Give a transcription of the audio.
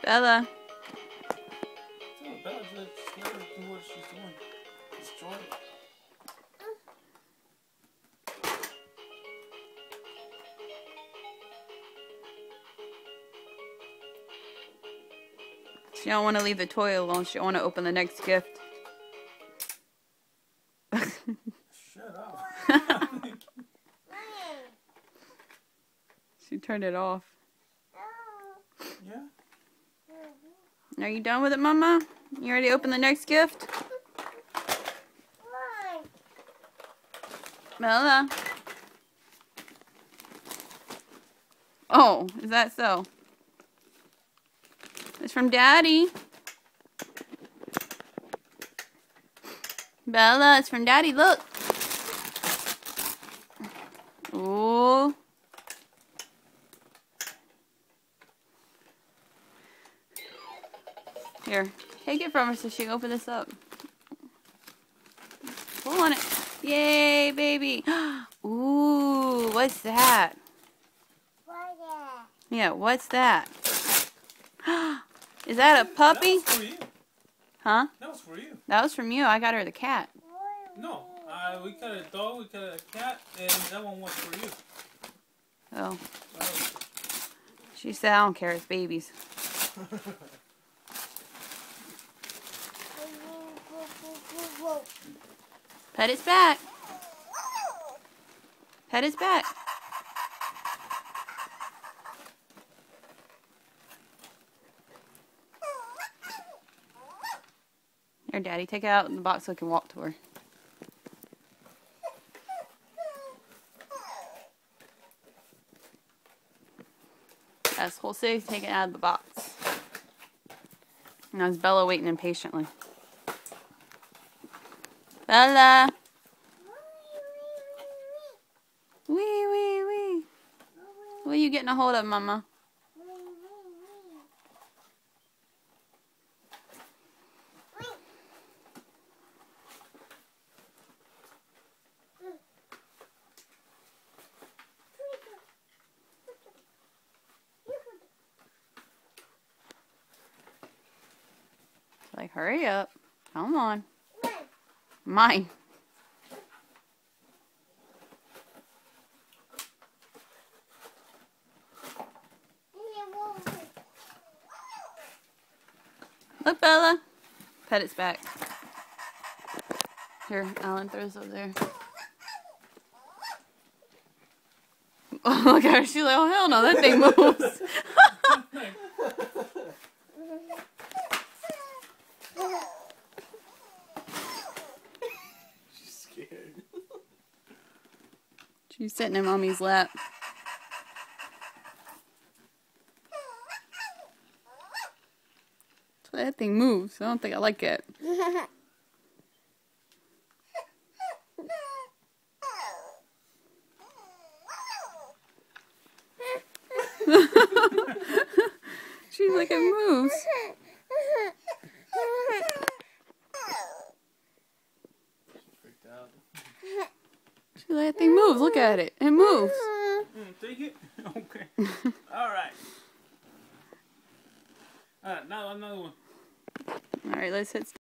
Bella. Tell Bella, just let her do what she's doing. Destroy it. She don't want to leave the toy alone. She don't want to open the next gift. Shut up. She turned it off. Yeah? Are you done with it, Mama? You ready to open the next gift? Bella. Oh, is that so? It's from Daddy. Bella, it's from Daddy. Look. Ooh. Here, take it from her so she can open this up. Pull on it. Yay, baby. Ooh, what's that? Yeah, what's that? Is that a puppy? That was for you. Huh? That was for you. That was from you. I got her the cat. No, we got a dog, we got a cat, and that one was for you. Oh. She said, I don't care. It's babies. Pet its back. Pet its back. Here, Daddy, take it out in the box so I can walk to her. That's Jose taking it out of the box. Now is Bella waiting impatiently. Bella! Wee, wee, wee. What are you getting a hold of, Mama? Like, hurry up. Come on. Mine. Look, Bella. Pet its back. Here, Alan, throw this over there. Oh, look at her. She's like, oh, hell no, that thing moves. She's scared. She's sitting in Mommy's lap. So that thing moves. I don't think I like it. She's like, it moves. Freaked out. She's like, that thing moves. Look at it. It moves. Take it? Okay. Alright. Alright, now another one. Alright, let's hit